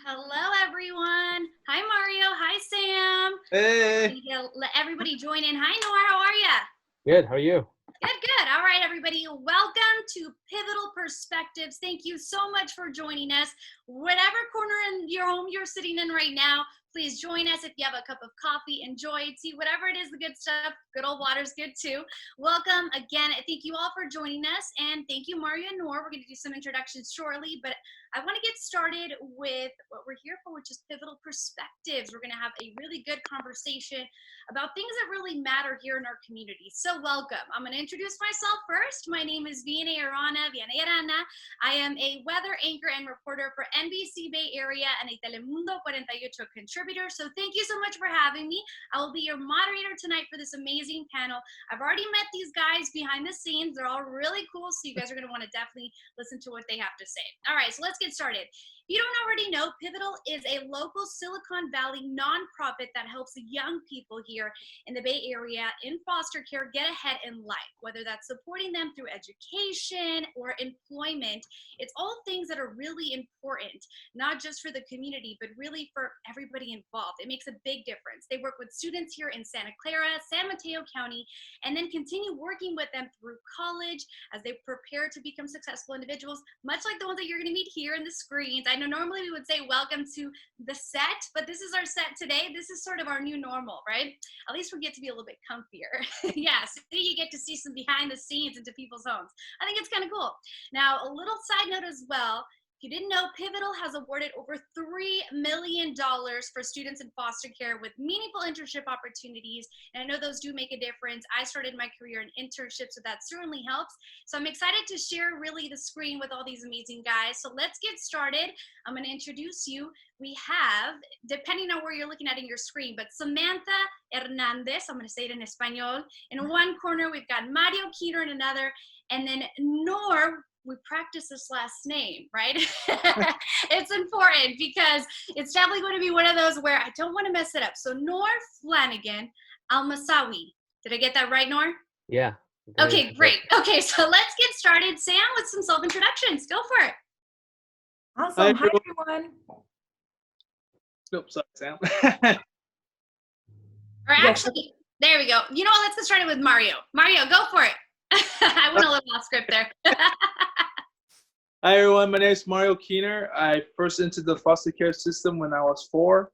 Hello, everyone. Hi, Mario. Hi, Sam. Hey. We need to let everybody join in. Hi, Nora. How are you? Good. How are you? Good, good. All right, everybody. Welcome to Pivotal Perspectives. Thank you so much for joining us. Whatever corner in your home you're sitting in right now, please join us. If you have a cup of coffee, enjoy, tea, whatever it is, the good stuff. Good old water's good too. Welcome again. Thank you all for joining us. And thank you, Mario and Nora. We're going to do some introductions shortly, but I want to get started with what we're here for, which is Pivotal Perspectives. We're going to have a really good conversation about things that really matter here in our community. So welcome. I'm going to introduce myself first. My name is Vianey Arana. I am a weather anchor and reporter for NBC Bay Area and a Telemundo 48 contributor. So thank you so much for having me. I will be your moderator tonight for this amazing panel. I've already met these guys behind the scenes. They're all really cool, so you guys are going to want to definitely listen to what they have to say. All right, so let's get started. If you don't already know, Pivotal is a local Silicon Valley nonprofit that helps young people here in the Bay Area in foster care get ahead in life, whether that's supporting them through education or employment. It's all things that are really important, not just for the community, but really for everybody involved. It makes a big difference. They work with students here in Santa Clara, San Mateo County, and then continue working with them through college as they prepare to become successful individuals, much like the ones that you're going to meet here in the screens. I know normally we would say welcome to the set, but this is our set today. This is sort of our new normal, right? At least we get to be a little bit comfier. Yeah, so you get to see some behind the scenes into people's homes. I think it's kind of cool. Now, a little side note as well. If you didn't know, Pivotal has awarded over $3 million for students in foster care with meaningful internship opportunities. And I know those do make a difference. I started my career in internships, so that certainly helps. So I'm excited to share really the screen with all these amazing guys. So let's get started. I'm going to introduce you. We have, depending on where you're looking at in your screen, but Samantha Hernandez, I'm going to say it in Espanol. In one corner, we've got Mario Keener in another, and then Nor, we practice this last name, right? It's important because it's definitely going to be one of those where I don't want to mess it up. So Nor Flanagan Almasawi. Did I get that right, Nor? Yeah. Okay, great. Okay, so let's get started, Sam, with some self-introductions. Go for it. Hi, Awesome. Hi, everyone. everyone. Nope, sorry, Sam. Or Yes. actually, there we go. You know what? Let's get started with Mario. Mario, go for it. I went a little off script there. Hi, everyone. My name is Mario Keener. I first entered the foster care system when I was 4,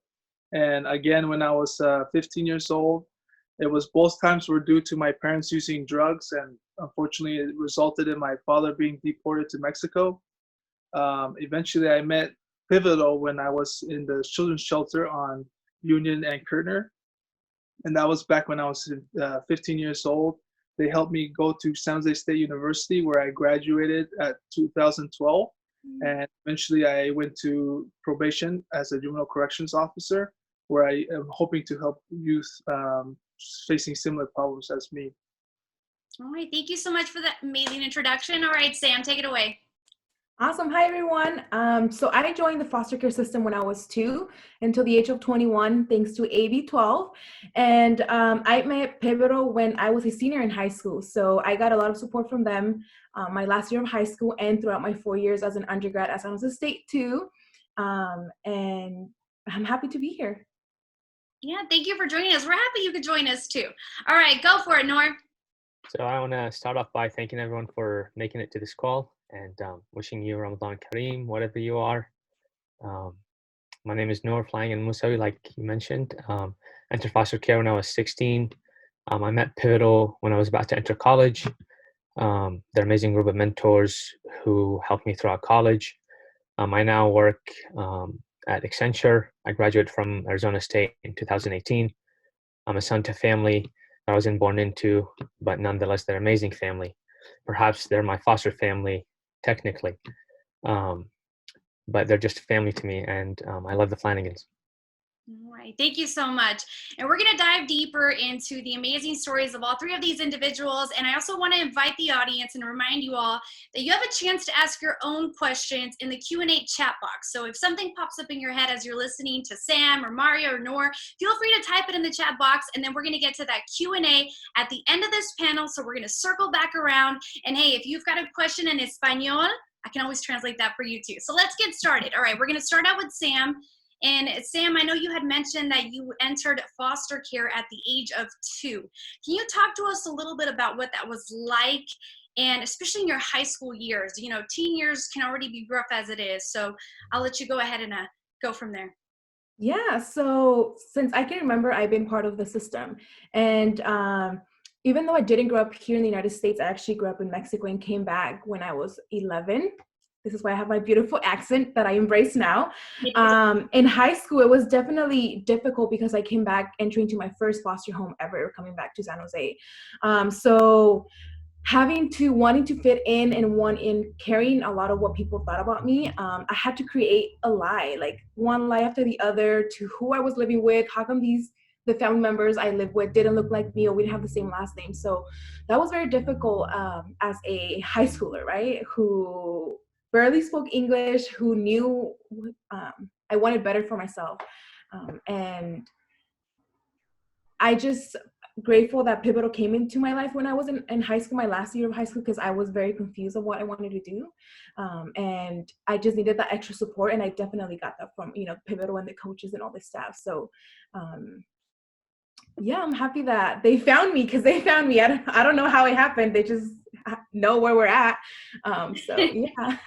and again when I was 15 years old. It was both times were due to my parents using drugs, and unfortunately, it resulted in my father being deported to Mexico. Eventually, I met Pivotal when I was in the children's shelter on Union and Kerner, and that was back when I was 15 years old. They helped me go to San Jose State University, where I graduated at 2012, and eventually I went to probation as a juvenile corrections officer, where I am hoping to help youth facing similar problems as me. All right, thank you so much for that amazing introduction. All right, Sam, take it away. Awesome. Hi, everyone. So I joined the foster care system when I was 2 until the age of 21, thanks to AB 12. And I met Pivotal when I was a senior in high school. So I got a lot of support from them my last year of high school and throughout my 4 years as an undergrad at San Jose State too. And I'm happy to be here. Yeah, thank you for joining us. We're happy you could join us too. All right, go for it, Nor. So I want to start off by thanking everyone for making it to this call and wishing you Ramadan Kareem, whatever you are. My name is Noor Flying and Musawi, like you mentioned. Entered foster care when I was 16. I met Pivotal when I was about to enter college. They're an amazing group of mentors who helped me throughout college. I now work at Accenture. I graduated from Arizona State in 2018. I'm a son to family I wasn't born into, but nonetheless, they're an amazing family. Perhaps they're my foster family, technically, but they're just family to me, and I love the Flanagans. All right, thank you so much. And we're going to dive deeper into the amazing stories of all three of these individuals. And I also want to invite the audience and remind you all that you have a chance to ask your own questions in the Q&A chat box. So if something pops up in your head as you're listening to Sam or Mario or Nor, feel free to type it in the chat box. And then we're going to get to that Q&A at the end of this panel. So we're going to circle back around. And hey, if you've got a question in Espanol, I can always translate that for you too. So let's get started. All right, we're going to start out with Sam. And Sam, I know you had mentioned that you entered foster care at the age of 2. Can you talk to us a little bit about what that was like, and especially in your high school years? You know, teen years can already be rough as it is. So I'll let you go ahead and go from there. Yeah, so since I can remember, I've been part of the system. And even though I didn't grow up here in the United States, I actually grew up in Mexico and came back when I was 11. This is why I have my beautiful accent that I embrace now. In high school, it was definitely difficult because I came back entering to my first foster home ever, coming back to San Jose. So wanting to fit in and carrying a lot of what people thought about me, I had to create a lie, like one lie after the other, to who I was living with. How come the family members I lived with didn't look like me, or we didn't have the same last name? So that was very difficult as a high schooler, right? Who barely spoke English, who knew I wanted better for myself. And I just grateful that Pivotal came into my life when I was in high school, my last year of high school, because I was very confused of what I wanted to do. And I just needed that extra support. And I definitely got that from, Pivotal and the coaches and all the staff. So, yeah, I'm happy that they found me, because they found me. I don't know how it happened. They just know where we're at. So, yeah.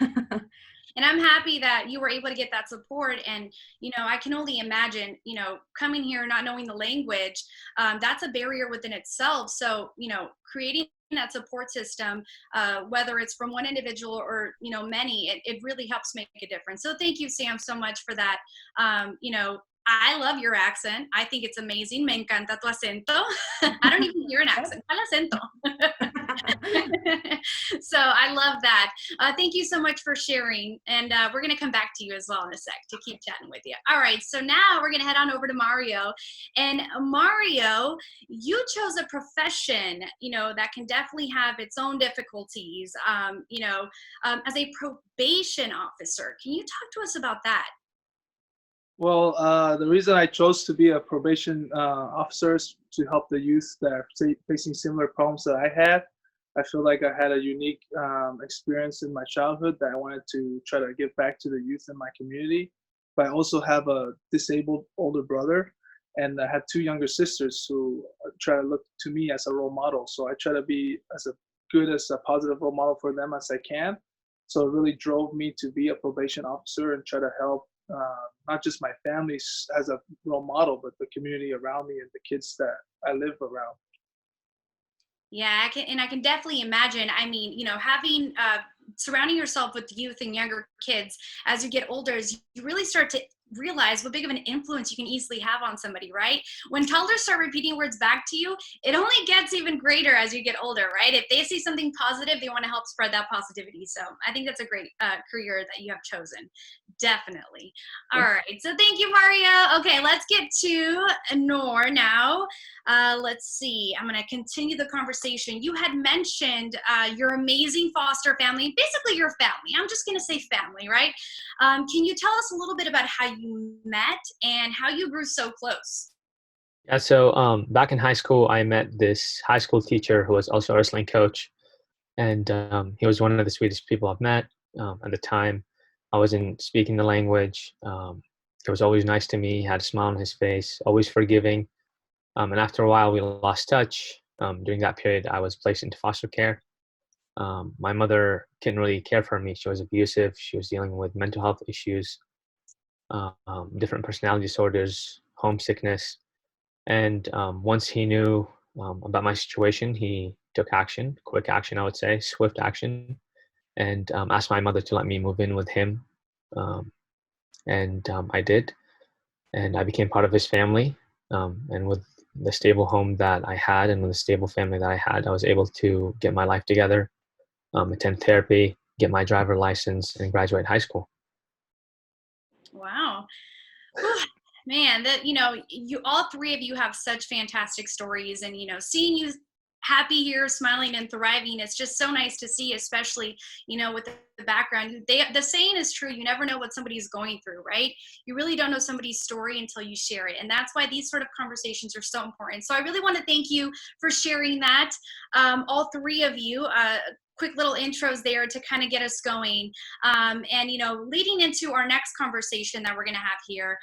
And I'm happy that you were able to get that support. And, I can only imagine, coming here, not knowing the language, that's a barrier within itself. So, creating that support system, whether it's from one individual or, many, it really helps make a difference. So thank you, Sam, so much for that. I love your accent. I think it's amazing. Me encanta tu acento. I don't even hear an accent. ¿Cuál acento? So I love that. Thank you so much for sharing. And we're going to come back to you as well in a sec to keep chatting with you. All right. So now we're going to head on over to Mario. And Mario, you chose a profession, that can definitely have its own difficulties, as a probation officer. Can you talk to us about that? Well, the reason I chose to be a probation officer is to help the youth that are facing similar problems that I had. I feel like I had a unique experience in my childhood that I wanted to try to give back to the youth in my community. But I also have a disabled older brother, and I have 2 younger sisters who try to look to me as a role model. So I try to be as a positive role model for them as I can. So it really drove me to be a probation officer and try to help not just my family as a role model, but the community around me and the kids that I live around. Yeah, I can definitely imagine. I mean, having surrounding yourself with youth and younger kids as you get older, is you really start to realize what big of an influence you can easily have on somebody, right? When toddlers start repeating words back to you, it only gets even greater as you get older, right? If they see something positive, they want to help spread that positivity. So I think that's a great career that you have chosen. Definitely. All right. So thank you, Mario. Okay, let's get to Noor now. Let's see. I'm going to continue the conversation. You had mentioned your amazing foster family, basically your family. I'm just going to say family, right? Can you tell us a little bit about how you met and how you grew so close? Yeah, so back in high school, I met this high school teacher who was also a wrestling coach, and he was one of the sweetest people I've met. At the time, I wasn't speaking the language. He was always nice to me, had a smile on his face, always forgiving. And after a while, we lost touch. During that period, I was placed into foster care. My mother couldn't really care for me. She was abusive. She was dealing with mental health issues, different personality disorders, homesickness. And once he knew about my situation, he took action, quick action, I would say, swift action, and asked my mother to let me move in with him. And I did. And I became part of his family. And with the stable home that I had and with the stable family that I had, I was able to get my life together, attend therapy, get my driver license, and graduate high school. Wow. Whew. Man, that you all 3 of you have such fantastic stories, and seeing you happy here, smiling and thriving, it's just so nice to see, especially with the background. The saying is true: you never know what somebody's going through, right? You really don't know somebody's story until you share it, and that's why these sort of conversations are so important. So I really want to thank you for sharing that, all 3 of you. quick little intros there to kind of get us going. And, you know, leading into our next conversation that we're going to have here,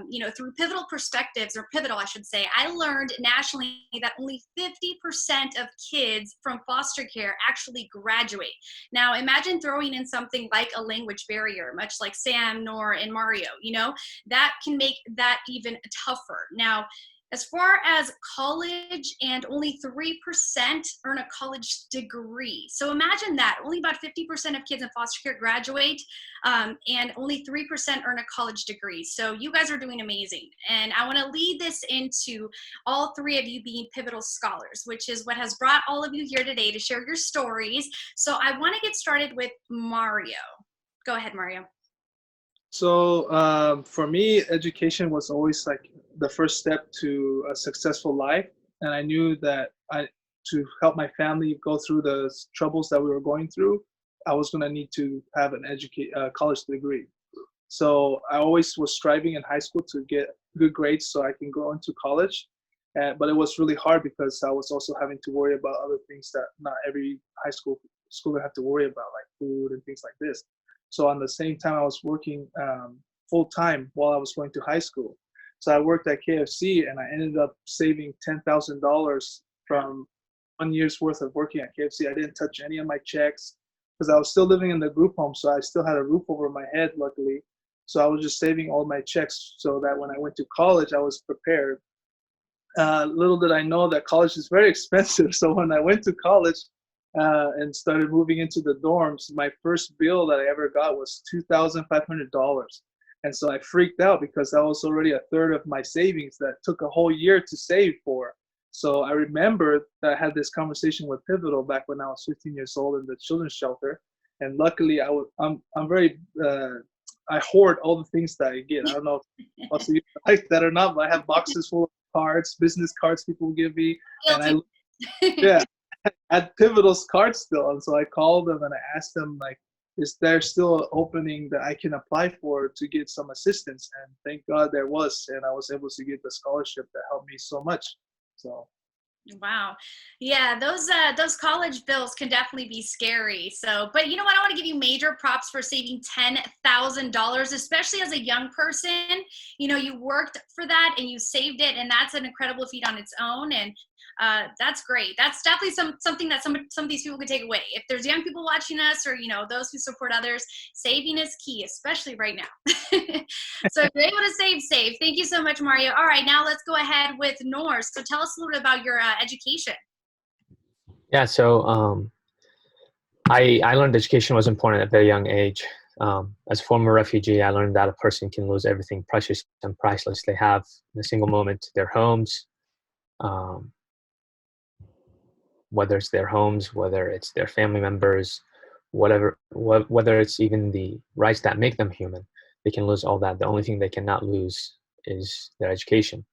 you know, through pivotal perspectives, or pivotal, I should say, I learned nationally that only 50% of kids from foster care actually graduate. Now, imagine throwing in something like a language barrier, much like Sam, Nor, and Mario, you know, that can make that even tougher. Now, as far as college, and only 3% earn a college degree. So imagine that, only about 50% of kids in foster care graduate, and only 3% earn a college degree. So you guys are doing amazing. And I wanna lead this into all three of you being pivotal scholars, which is what has brought all of you here today to share your stories. So I wanna get started with Mario. Go ahead, Mario. So for me, education was always like the first step to a successful life, and I knew that to help my family go through the troubles that we were going through, I was going to need to have an college degree. So I always was striving in high school to get good grades so I can go into college, but it was really hard because I was also having to worry about other things that not every high school schooler have to worry about, like food and things like this. So on the same time, I was working full time while I was going to high school. So I worked at KFC, and I ended up saving $10,000 from 1 year's worth of working at KFC. I didn't touch any of my checks because I was still living in the group home, so I still had a roof over my head, luckily. So I was just saving all my checks so that when I went to college, I was prepared. Little did I know that college is very expensive. So when I went to college, and started moving into the dorms, my first bill that I ever got was $2,500. And so I freaked out because that was already a third of my savings that took a whole year to save for. So I remember that I had this conversation with Pivotal back when I was 15 years old in the children's shelter. And luckily, I'm very, I hoard all the things that I get. I don't know if also you like that or not, but I have boxes full of cards, business cards people give me. And yeah. At Pivotal's card still, and so I called them and I asked them, like, is there still an opening that I can apply for to get some assistance? And thank God there was, and I was able to get the scholarship that helped me so much. So wow, yeah, those college bills can definitely be scary. So, but you know what, I want to give you major props for saving $10,000, especially as a young person. You know, you worked for that and you saved it, and that's an incredible feat on its own. And that's great. That's definitely something that some of these people could take away. If there's young people watching us, or you know, those who support others, saving is key, especially right now. So if you're able to save. Thank you so much, Mario. All right, now let's go ahead with Noor. So tell us a little bit about your education. Yeah, so I learned education was important at a very young age. As a former refugee, I learned that a person can lose everything precious and priceless they have in a single moment: their homes, whether it's their homes, whether it's their family members, whether it's even the rights that make them human. They can lose all that. The only thing they cannot lose is their education.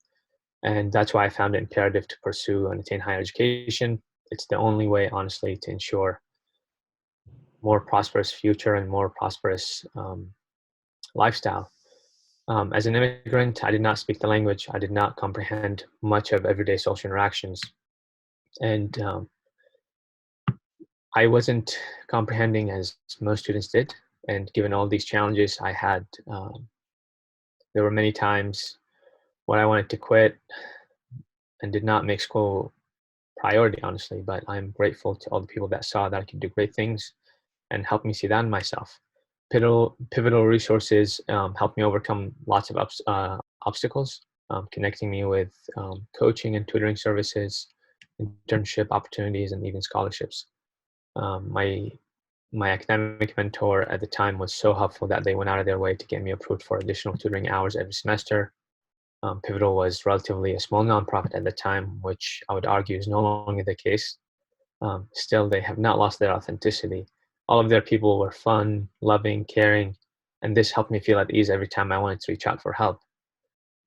And that's why I found it imperative to pursue and attain higher education. It's the only way, honestly, to ensure more prosperous future and more prosperous lifestyle. As an immigrant, I did not speak the language. I did not comprehend much of everyday social interactions. And I wasn't comprehending as most students did. And given all these challenges I had, there were many times when I wanted to quit and did not make school priority, honestly. But I'm grateful to all the people that saw that I could do great things and helped me see that in myself. Pivotal resources helped me overcome lots of obstacles, connecting me with coaching and tutoring services, internship opportunities, and even scholarships. My academic mentor at the time was so helpful that they went out of their way to get me approved for additional tutoring hours every semester. Pivotal was relatively a small nonprofit at the time, which I would argue is no longer the case. Still, they have not lost their authenticity. All of their people were fun, loving, caring, and this helped me feel at ease every time I wanted to reach out for help.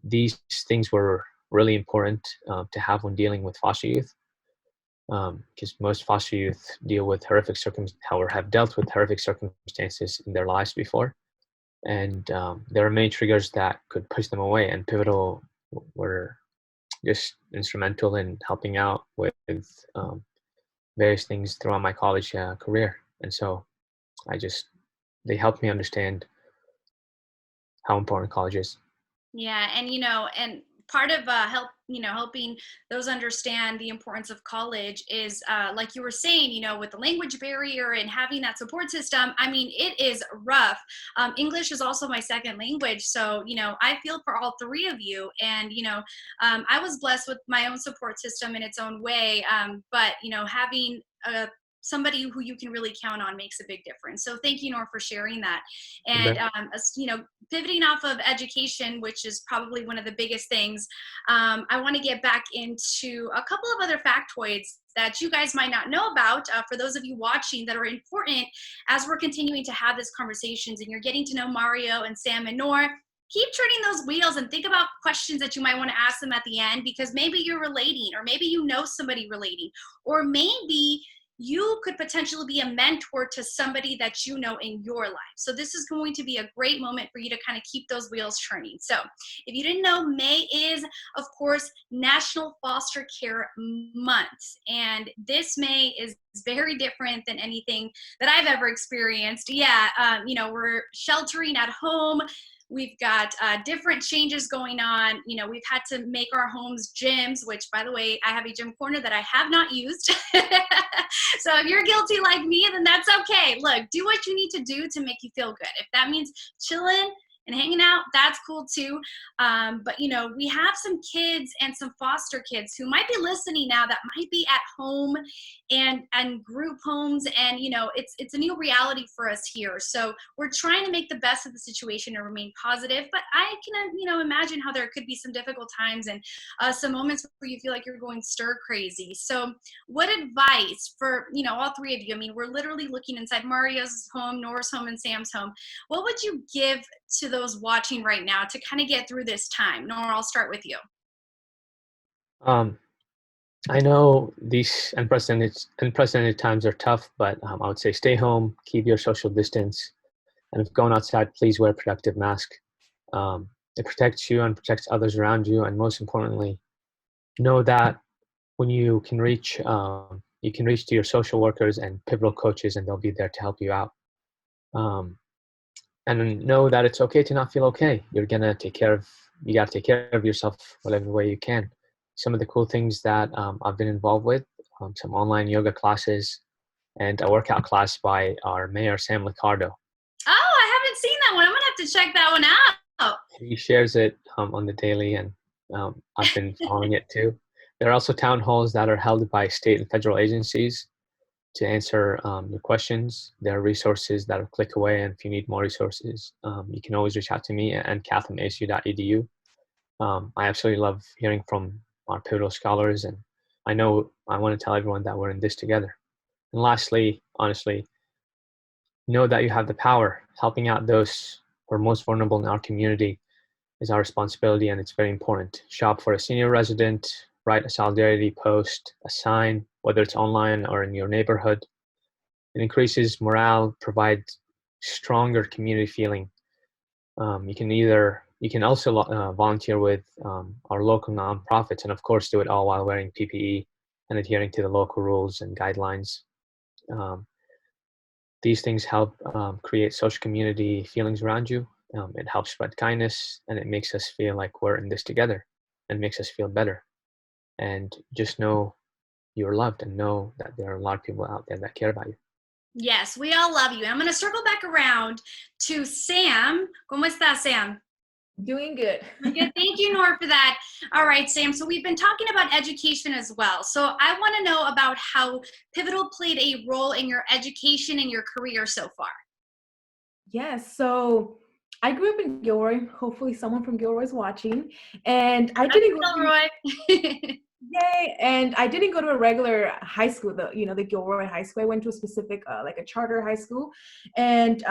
These things were really important to have when dealing with foster youth, because most foster youth deal with horrific have dealt with horrific circumstances in their lives before. And there are many triggers that could push them away, and Pivotal were just instrumental in helping out with various things throughout my college career. And so they helped me understand how important college is. Yeah, and and part of helping those understand the importance of college is like you were saying, with the language barrier and having that support system. I mean, it is rough. English is also my second language, so I feel for all three of you. And I was blessed with my own support system in its own way, but having a somebody who you can really count on makes a big difference. So thank you, Nor, for sharing that. And pivoting off of education, which is probably one of the biggest things, I want to get back into a couple of other factoids that you guys might not know about, for those of you watching, that are important as we're continuing to have these conversations and you're getting to know Mario and Sam and Nor. Keep turning those wheels and think about questions that you might want to ask them at the end, because maybe you're relating, or maybe you know somebody relating, or maybe you could potentially be a mentor to somebody that you know in your life. So this is going to be a great moment for you to kind of keep those wheels turning. So if you didn't know, May is, of course, National Foster Care Month. And this May is very different than anything that I've ever experienced. Yeah, we're sheltering at home. We've got different changes going on. We've had to make our homes gyms, which, by the way, I have a gym corner that I have not used. So if you're guilty like me, then that's okay. Look, do what you need to do to make you feel good. If that means chilling and hanging out, that's cool too. But we have some kids and some foster kids who might be listening now that might be at home and group homes, and it's a new reality for us here. So we're trying to make the best of the situation and remain positive. But I can imagine how there could be some difficult times and some moments where you feel like you're going stir crazy. So what advice for all three of you? I mean, we're literally looking inside Mario's home, Nora's home, and Sam's home. What would you give to those watching right now to kind of get through this time? Nora, I'll start with you. I know these unprecedented times are tough, but I would say stay home, keep your social distance, and if going outside, please wear a protective mask. It protects you and protects others around you, and most importantly, know that when you can reach to your social workers and pivotal coaches, and they'll be there to help you out. And know that it's okay to not feel okay. You got to take care of yourself whatever way you can. Some of the cool things that I've been involved with, some online yoga classes and a workout class by our mayor, Sam Liccardo. Oh, I haven't seen that one. I'm going to have to check that one out. He shares it on the daily, and I've been following it too. There are also town halls that are held by state and federal agencies to answer your questions. There are resources that are click away, and if you need more resources, you can always reach out to me at katham.asu.edu. I absolutely love hearing from our pivotal scholars, and I want to tell everyone that we're in this together. And lastly, honestly, know that you have the power. Helping out those who are most vulnerable in our community is our responsibility, and it's very important. Shop for a senior resident, write a solidarity post, a sign, whether it's online or in your neighborhood. It increases morale, provides stronger community feeling. You can also volunteer with our local nonprofits, and of course do it all while wearing PPE and adhering to the local rules and guidelines. These things help create social community feelings around you. It helps spread kindness, and it makes us feel like we're in this together, and makes us feel better. And just know you're loved, and know that there are a lot of people out there that care about you. Yes, we all love you. I'm going to circle back around to Sam. ¿Cómo estás, Sam? Doing good. Good. Thank you, Nor, for that. All right, Sam. So we've been talking about education as well. So I want to know about how Pivotal played a role in your education and your career so far. Yes. So I grew up in Gilroy. Hopefully someone from Gilroy is watching. And I didn't go Gilroy. Yay! And I didn't go to a regular high school, the Gilroy High School. I went to a specific, like a charter high school, and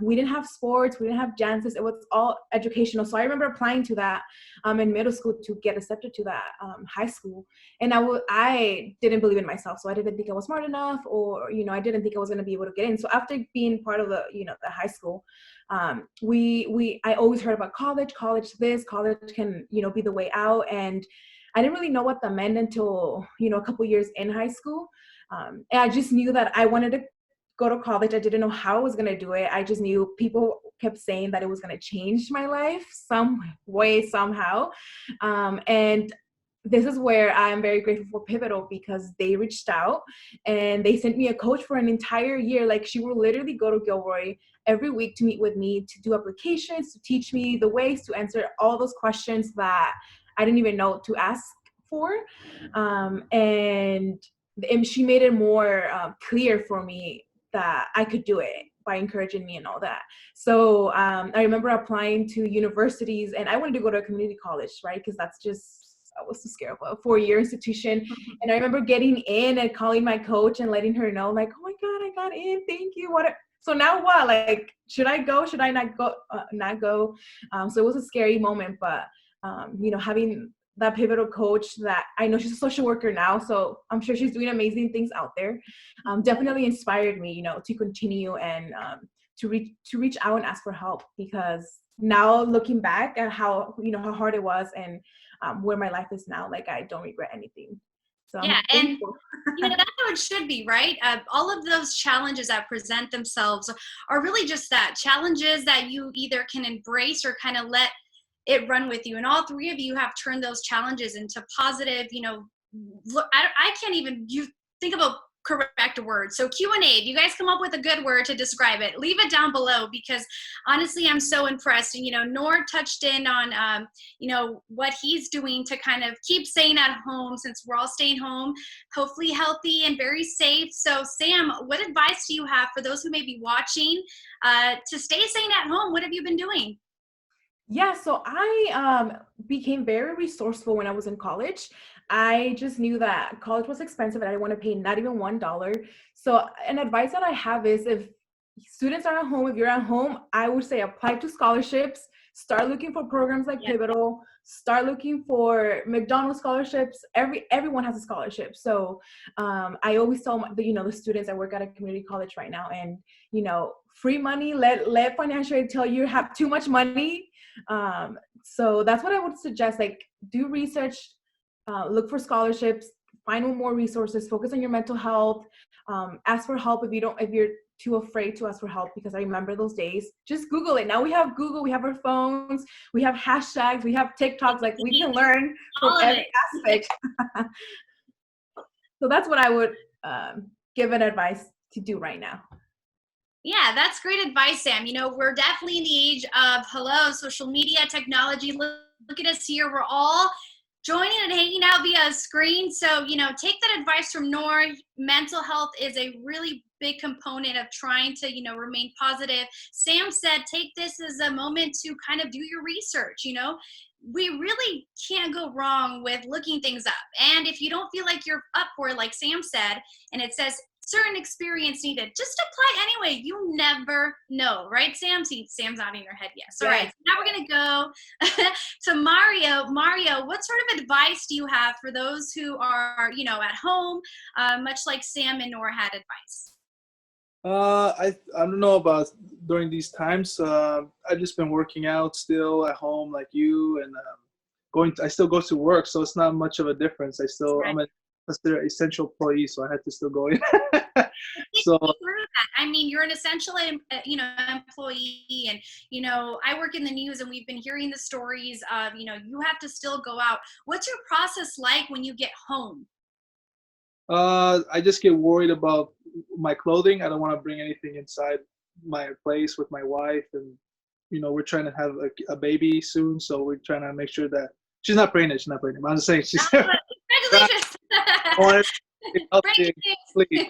we didn't have sports, we didn't have dances. It was all educational. So I remember applying to that in middle school to get accepted to that high school, and I didn't believe in myself. So I didn't think I was smart enough, or I didn't think I was going to be able to get in. So after being part of the the high school, I always heard about college can be the way out, and I didn't really know what that meant until, a couple years in high school. And I just knew that I wanted to go to college. I didn't know how I was going to do it. I just knew people kept saying that it was going to change my life some way, somehow. And this is where I'm very grateful for Pivotal, because they reached out and they sent me a coach for an entire year. Like, she will literally go to Gilroy every week to meet with me, to do applications, to teach me the ways to answer all those questions that I didn't even know to ask for. And she made it more clear for me that I could do it by encouraging me and all that. So I remember applying to universities, and I wanted to go to a community college, right? Because that's just, I was so scared of a 4-year institution. And I remember getting in and calling my coach and letting her know, like, oh my God, I got in, thank you. So now what? Like, should I go? Should I not go? So it was a scary moment, but having that Pivotal coach, that I know she's a social worker now, so I'm sure she's doing amazing things out there, definitely inspired me, to continue and to reach out and ask for help, because now looking back at how hard it was, and where my life is now, like, I don't regret anything. So yeah, and that's how it should be, right? All of those challenges that present themselves are really just that, challenges that you either can embrace or kind of let it run with you. And all three of you have turned those challenges into positive, look, I can't even, you think about correct words. So Q&A, if you guys come up with a good word to describe it, leave it down below, because honestly, I'm so impressed. And, Noor touched in on, what he's doing to kind of keep staying at home, since we're all staying home, hopefully healthy and very safe. So Sam, what advice do you have for those who may be watching to stay sane at home? What have you been doing? Yeah, so I became very resourceful when I was in college. I just knew that college was expensive and I didn't want to pay not even $1. So an advice that I have is, if students are at home, if you're at home, I would say apply to scholarships, start looking for programs like Pivotal, start looking for McDonald's scholarships. Everyone has a scholarship. So I always tell the students, I work at a community college right now, and free money, let financial aid tell you have too much money. So that's what I would suggest. Like, do research, look for scholarships, find more resources, focus on your mental health, ask for help if you're too afraid to ask for help, because I remember those days. Just Google it. Now we have Google, we have our phones, we have hashtags, we have TikToks, like, we can learn from every aspect. So that's what I would give an advice to do right now. Yeah, that's great advice, Sam. We're definitely in the age of social media, technology. Look at us here. We're all joining and hanging out via a screen. So, take that advice from Noor. Mental health is a really big component of trying to, remain positive. Sam said, take this as a moment to kind of do your research. We really can't go wrong with looking things up. And if you don't feel like you're up for it, like Sam said, and it says certain experience needed, just apply anyway. You never know, right, Sam? See, Sam's nodding her head yes. All right, so now we're going to go to Mario. Mario, what sort of advice do you have for those who are, at home, much like Sam and Noor had advice? I don't know about during these times. I've just been working out still at home, like you, and I still go to work, so it's not much of a difference. I'm a considered essential employee, so I had to still go in. So I mean, you're an essential, employee, and I work in the news, and we've been hearing the stories of, you have to still go out. What's your process like when you get home? I just get worried about my clothing. I don't want to bring anything inside my place with my wife, and we're trying to have a baby soon, so we're trying to make sure that she's not pregnant. I'm just saying she's. Congratulations. Please,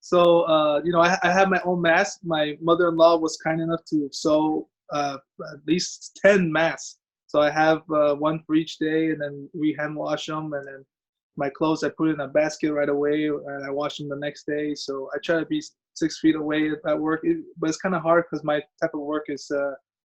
So I have my own mask. My mother-in-law was kind enough to sew at least 10 masks. So I have one for each day, and then we hand wash them, and then my clothes I put in a basket right away, and I wash them the next day. So I try to be 6 feet away at work, but it's kind of hard because my type of work is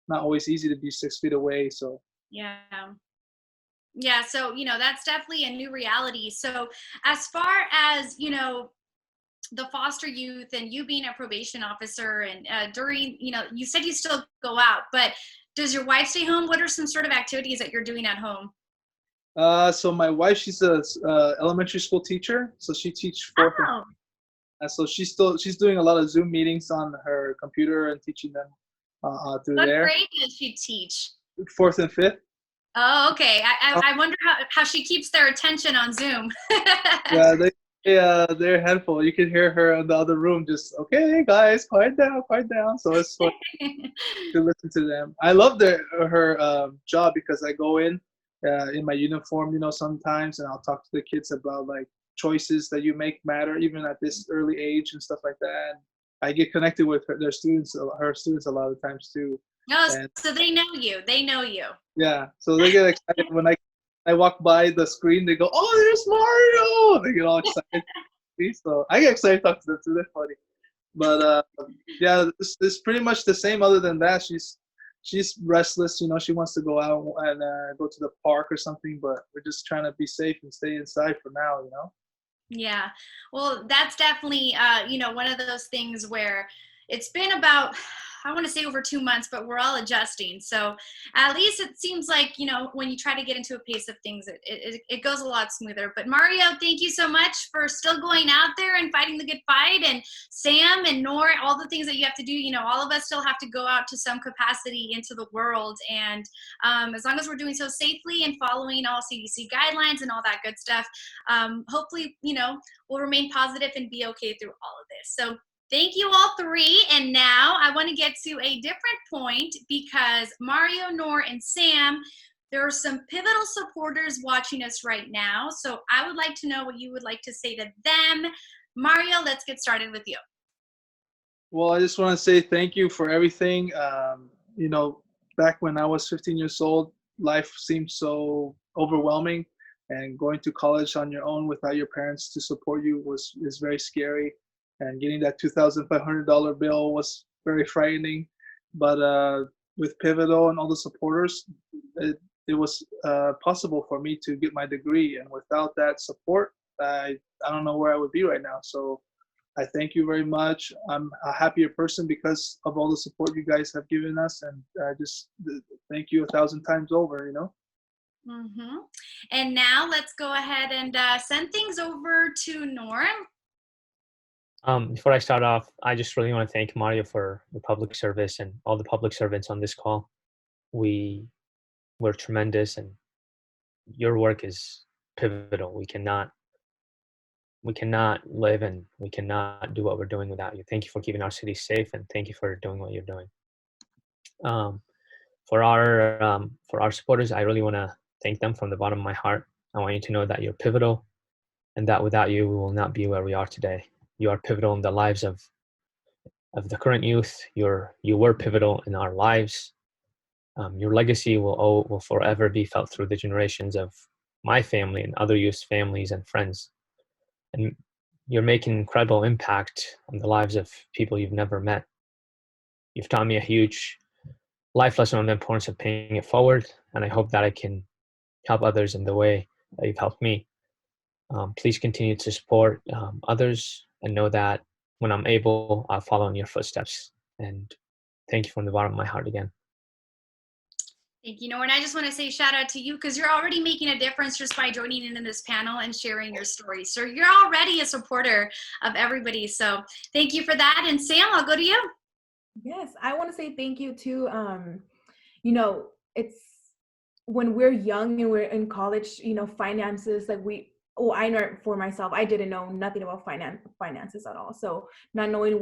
not always easy to be 6 feet away. So yeah, so that's definitely a new reality. So as far as the foster youth and you being a probation officer, and during you said you still go out, but does your wife stay home? What are some sort of activities that you're doing at home? So my wife, she's a elementary school teacher, so she teaches fourth and Oh, so she's doing a lot of Zoom meetings on her computer and teaching them through what there. grade does she teach? Fourth and fifth. Oh, okay. Oh, I wonder how she keeps their attention on Zoom. yeah, they're a handful. You can hear her in the other room, just okay, guys, quiet down, quiet down. So it's fun to listen to them. I love her job because I go in my uniform, sometimes, and I'll talk to the kids about like choices that you make matter, even at this early age and stuff like that. And I get connected with her students a lot of times too. No, And so they know you. They know you. yeah, so they get excited when I walk by the screen. They go, "Oh, there's Mario!" They get all excited. So I get excited talking to them too. They're funny. But yeah, it's pretty much the same. Other than that, she's restless. She wants to go out and go to the park or something. But we're just trying to be safe and stay inside for now. Yeah. Well, that's definitely, one of those things where it's been about, I want to say over 2 months, but we're all adjusting. So at least it seems like, when you try to get into a pace of things, it goes a lot smoother. But Mario, thank you so much for still going out there and fighting the good fight. And Sam and Nor, all the things that you have to do, all of us still have to go out to some capacity into the world. And as long as we're doing so safely and following all CDC guidelines and all that good stuff, hopefully, we'll remain positive and be okay through all of this. So thank you all three. And now I want to get to a different point because Mario, Nor, and Sam, there are some pivotal supporters watching us right now. So I would like to know what you would like to say to them. Mario, let's get started with you. Well, I just want to say thank you for everything. Back when I was 15 years old, life seemed so overwhelming, and going to college on your own without your parents to support you is very scary. And getting that $2,500 bill was very frightening. But with Pivotal and all the supporters, it was possible for me to get my degree. And without that support, I don't know where I would be right now. So I thank you very much. I'm a happier person because of all the support you guys have given us, and just thank you 1,000 times over. Mm-hmm. And now let's go ahead and send things over to Norm. Before I start off, I just really want to thank Mario for the public service and all the public servants on this call. We were tremendous, and your work is pivotal. We cannot live and we cannot do what we're doing without you. Thank you for keeping our city safe, and thank you for doing what you're doing. For our supporters, I really want to thank them from the bottom of my heart. I want you to know that you're pivotal, and that without you, we will not be where we are today. You are pivotal in the lives of the current youth. You were pivotal in our lives. Your legacy will forever be felt through the generations of my family and other youth's families and friends. And you're making incredible impact on the lives of people you've never met. You've taught me a huge life lesson on the importance of paying it forward, and I hope that I can help others in the way that you've helped me. Please continue to support others, and know that when I'm able, I'll follow in your footsteps. And thank you from the bottom of my heart again. Thank you. And I just want to say shout out to you because you're already making a difference just by joining in this panel and sharing your story. So you're already a supporter of everybody. So thank you for that. And Sam, I'll go to you. Yes, I want to say thank you to, it's when we're young and we're in college, finances, like I know for myself, I didn't know nothing about finances at all. So not knowing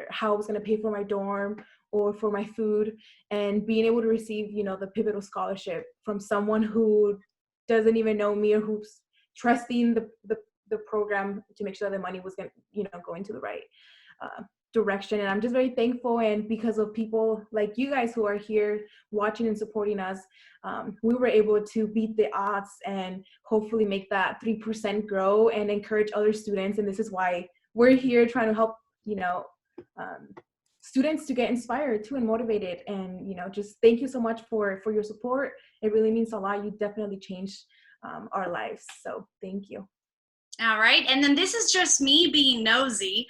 how I was going to pay for my dorm or for my food, and being able to receive, the Pivotal Scholarship from someone who doesn't even know me or who's trusting the program to make sure the money was going to, go into the right direction. And I'm just very thankful. And because of people like you guys who are here watching and supporting us, we were able to beat the odds and hopefully make that 3% grow and encourage other students. And this is why we're here trying to help, students to get inspired too and motivated. And, just thank you so much for your support. It really means a lot. You definitely changed our lives. So thank you. All right. And then this is just me being nosy.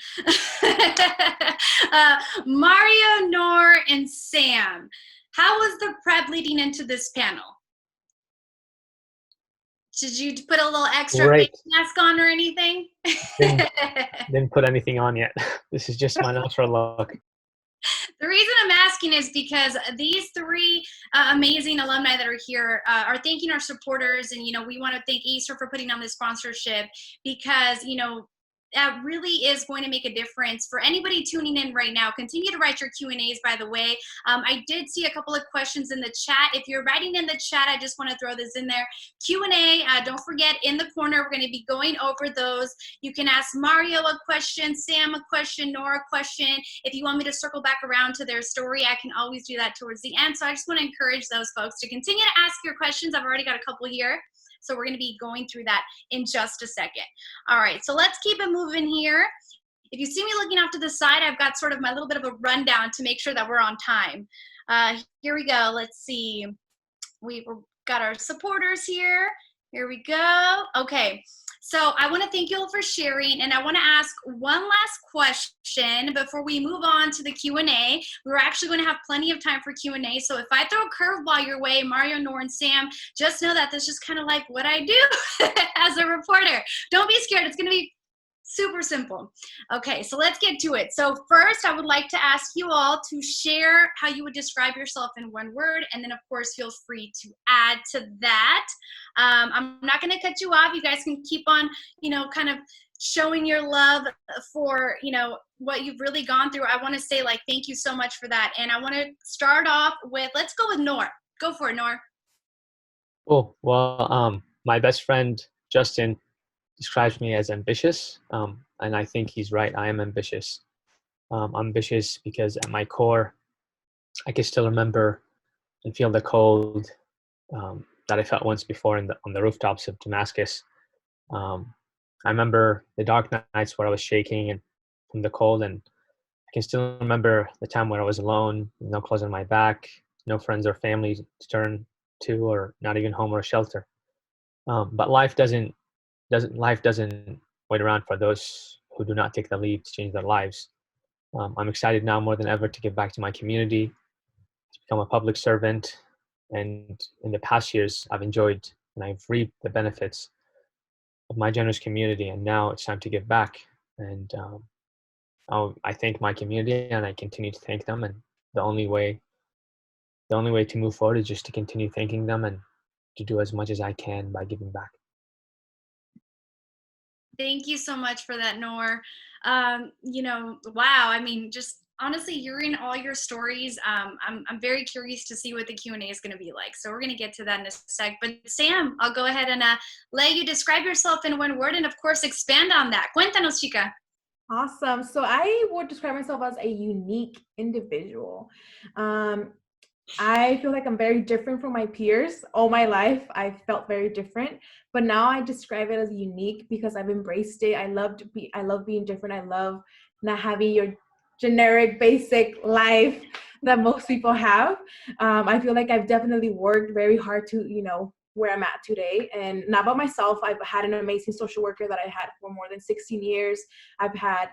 Mario, Nor, and Sam, how was the prep leading into this panel? Did you put a little extra Great. face mask on or anything? Didn't put anything on yet. This is just my natural look. The reason I'm asking is because these three amazing alumni that are here are thanking our supporters, and we want to thank Easter for putting on this sponsorship, because that really is going to make a difference for anybody tuning in right now. Continue to write your Q&As, by the way. I did see a couple of questions in the chat. If you're writing in the chat, I just want to throw this in there. Q&A, don't forget, in the corner, we're going to be going over those. You can ask Mario a question, Sam a question, Nora a question. If you want me to circle back around to their story, I can always do that towards the end. So I just want to encourage those folks to continue to ask your questions. I've already got a couple here. So we're going to be going through that in just a second. All right, so let's keep it moving here. If you see me looking off to the side, I've got sort of my little bit of a rundown to make sure that we're on time. Here we go. Let's see. We've got our supporters here. Here we go. Okay. So I want to thank you all for sharing, and I want to ask one last question before we move on to the Q&A. We're actually going to have plenty of time for Q&A, so if I throw a curveball your way, Mario, Nora, and Sam, just know that this is kind of like what I do as a reporter. Don't be scared. It's going to be super simple. Okay, so let's get to it. So first, I would like to ask you all to share how you would describe yourself in one word, and then of course, feel free to add to that. I'm not going to cut you off. You guys can keep on, kind of showing your love for, what you've really gone through. I want to say, thank you so much for that. And I want to start off with, let's go with Nor. Go for it, Nor. Cool. Well, my best friend, Justin, describes me as ambitious, and I think he's right. I am ambitious. Ambitious because at my core, I can still remember and feel the cold that I felt once before on the rooftops of Damascus. I remember the dark nights where I was shaking and from the cold, and I can still remember the time when I was alone, no clothes on my back, no friends or family to turn to, or not even home or shelter. But life doesn't wait around for those who do not take the leap to change their lives. I'm excited now more than ever to give back to my community, to become a public servant. And in the past years, I've enjoyed and I've reaped the benefits of my generous community. And now it's time to give back. And I thank my community, and I continue to thank them. And the only way to move forward is just to continue thanking them and to do as much as I can by giving back. Thank you so much for that, Nor. Wow. I mean, just honestly, hearing all your stories, I'm very curious to see what the Q&A is going to be like. So we're going to get to that in a sec. But Sam, I'll go ahead and let you describe yourself in one word, and of course, expand on that. Cuéntanos, chica. Awesome. So I would describe myself as a unique individual. I feel like I'm very different from my peers. All my life, I've felt very different, but now I describe it as unique because I've embraced it. I love being different. I love not having your generic, basic life that most people have. I feel like I've definitely worked very hard to, where I'm at today, and not by myself. I've had an amazing social worker that I had for more than 16 years. I've had,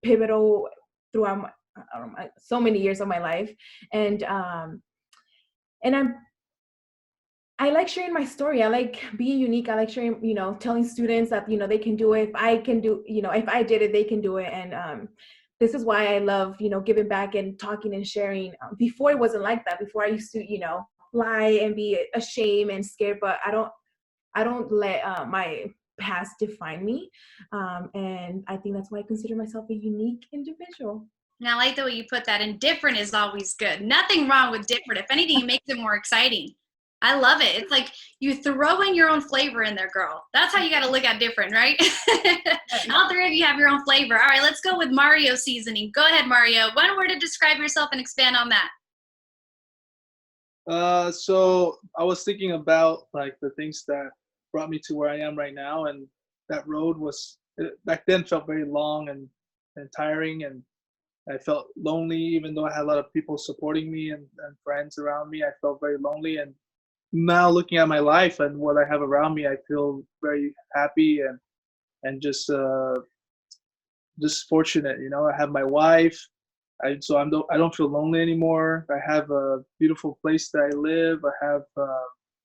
pivotal throughout so many years of my life, and I like sharing my story. I like being unique. I like sharing, telling students that they can do it. If I can do, if I did it, they can do it. And this is why I love, giving back and talking and sharing. Before it wasn't like that. Before I used to, lie and be ashamed and scared. But I don't let my past define me. And I think that's why I consider myself a unique individual. And I like the way you put that. And different is always good. Nothing wrong with different. If anything, it makes it more exciting. I love it. It's like you throw in your own flavor in there, girl. That's how you got to look at different, right? All three of you have your own flavor. All right, let's go with Mario seasoning. Go ahead, Mario. One word to describe yourself and expand on that. So I was thinking about the things that brought me to where I am right now, and that road back then felt very long and tiring, and I felt lonely. Even though I had a lot of people supporting me and friends around me, I felt very lonely. And now looking at my life and what I have around me, I feel very happy and just fortunate. I have my wife. I don't feel lonely anymore. I have a beautiful place that I live. I have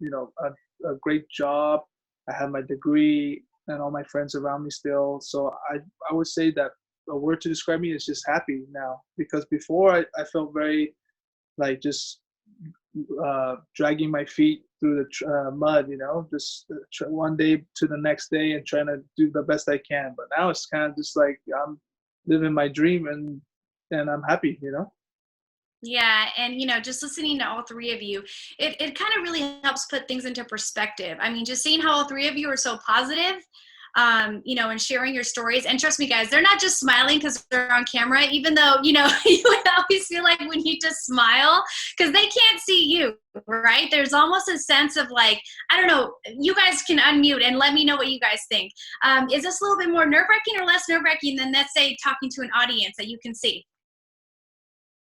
a great job. I have my degree and all my friends around me still. So I would say that a word to describe me is just happy now, because before I felt very like just dragging my feet through the mud, just one day to the next day and trying to do the best I can. But now it's kind of just like I'm living my dream and I'm happy. Yeah, and just listening to all three of you, it kind of really helps put things into perspective. I mean, just seeing how all three of you are so positive, and sharing your stories. And trust me, guys, they're not just smiling because they're on camera, even though, you would always feel like we need to smile because they can't see you, right? There's almost a sense of like, I don't know, you guys can unmute and let me know what you guys think. Is this a little bit more nerve-wracking or less nerve-wracking than, let's say, talking to an audience that you can see?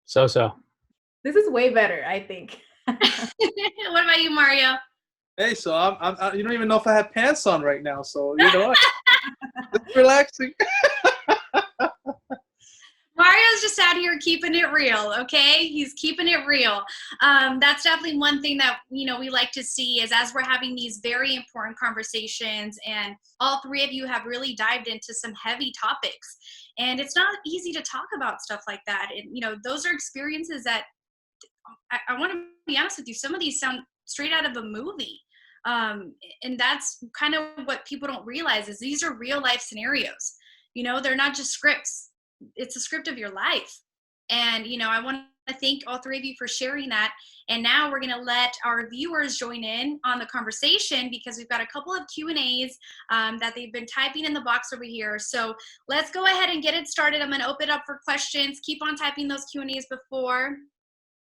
So. This is way better, I think. What about you, Mario? Hey, so you don't even know if I have pants on right now, so what? It's relaxing. Mario's just out here keeping it real, okay? He's keeping it real. That's definitely one thing that, we like to see is as we're having these very important conversations, and all three of you have really dived into some heavy topics. And it's not easy to talk about stuff like that. And, those are experiences that I want to be honest with you, some of these sound straight out of a movie. And that's kind of what people don't realize is these are real life scenarios. They're not just scripts. It's a script of your life. And, I want to thank all three of you for sharing that. And now we're going to let our viewers join in on the conversation because we've got a couple of Q&As that they've been typing in the box over here. So let's go ahead and get it started. I'm going to open it up for questions. Keep on typing those Q&As before.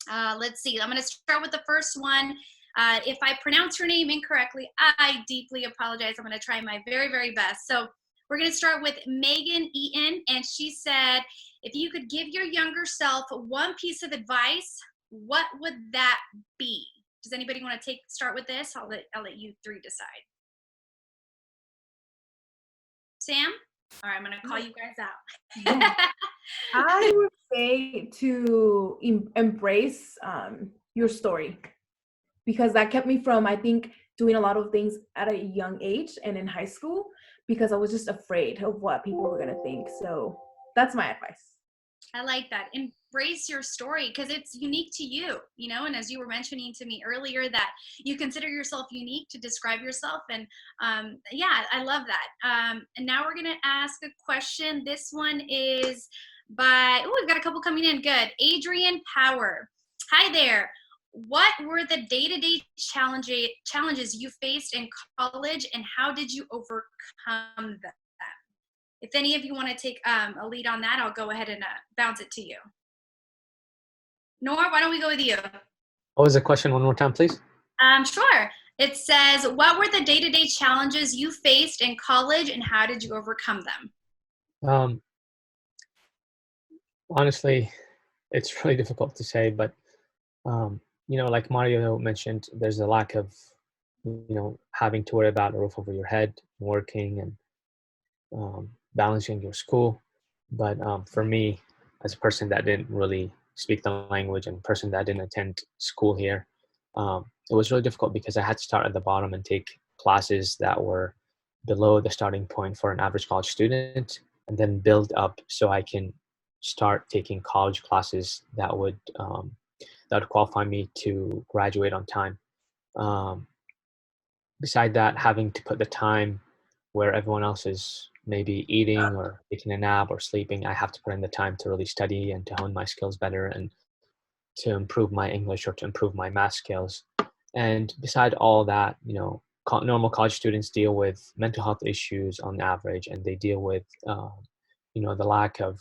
Let's see. I'm going to start with the first one. If I pronounce your name incorrectly, I deeply apologize. I'm going to try my very, very best. So we're going to start with Megan Eaton, and she said, if you could give your younger self one piece of advice, what would that be? Does anybody want to start with this? I'll let you three decide. Sam? All right, I'm going to call you guys out. Yeah. I would say to embrace your story, because that kept me from, I think, doing a lot of things at a young age and in high school because I was just afraid of what people were going to think. So that's my advice. I like that. Embrace your story because it's unique to you, and as you were mentioning to me earlier that you consider yourself unique to describe yourself. And yeah, I love that. And now we're going to ask a question. This one is by, we've got a couple coming in. Good. Adrian Power. Hi there. What were the day-to-day challenges you faced in college and how did you overcome them? If any of you want to take a lead on that, I'll go ahead and bounce it to you. Nora, why don't we go with you? What was the question one more time, please? Sure. It says, what were the day-to-day challenges you faced in college and how did you overcome them? Honestly, it's really difficult to say, but like Mario mentioned, there's a lack of, having to worry about a roof over your head, working and balancing your school. But for me, as a person that didn't really speak the language and person that didn't attend school here, it was really difficult because I had to start at the bottom and take classes that were below the starting point for an average college student, and then build up so I can start taking college classes that would qualify me to graduate on time. Beside that, having to put the time where everyone else is maybe eating or taking a nap or sleeping, I have to put in the time to really study and to hone my skills better and to improve my English or to improve my math skills. And beside all that, normal college students deal with mental health issues on average, and they deal with, the lack of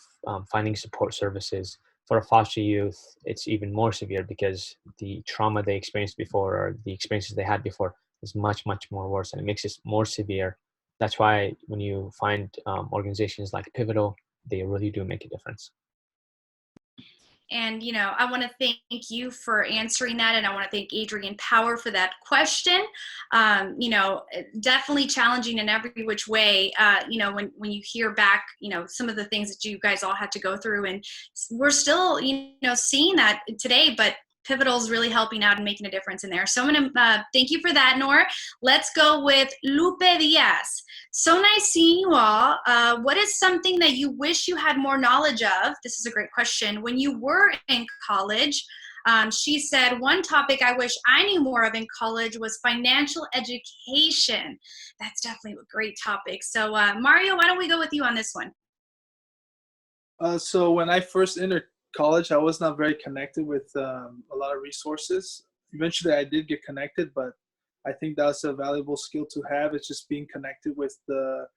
finding support services. For a foster youth, it's even more severe because the trauma they experienced before or the experiences they had before is much, much more worse, and it makes it more severe. That's why when you find organizations like Pivotal, they really do make a difference. And, I want to thank you for answering that. And I want to thank Adrian Power for that question. Definitely challenging in every which way, when you hear back, some of the things that you guys all had to go through. And we're still, seeing that today. But Pivotal is really helping out and making a difference in there. So I'm going to thank you for that, Nor. Let's go with Lupe Diaz. So nice seeing you all. What is something that you wish you had more knowledge of? This is a great question. When you were in college, she said, one topic I wish I knew more of in college was financial education. That's definitely a great topic. So Mario, why don't we go with you on this one? So when I first entered college, I was not very connected with a lot of resources. Eventually, I did get connected, but I think that's a valuable skill to have. It's just being connected with the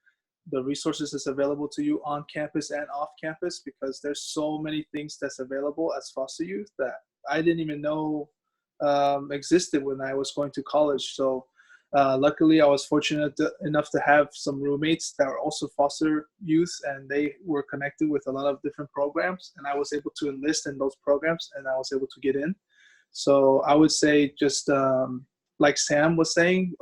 resources that's available to you on campus and off campus, because there's so many things that's available as foster youth that I didn't even know existed when I was going to college. So luckily, I was fortunate enough to have some roommates that were also foster youth, and they were connected with a lot of different programs, and I was able to enlist in those programs, and I was able to get in. So I would say just like Sam was saying,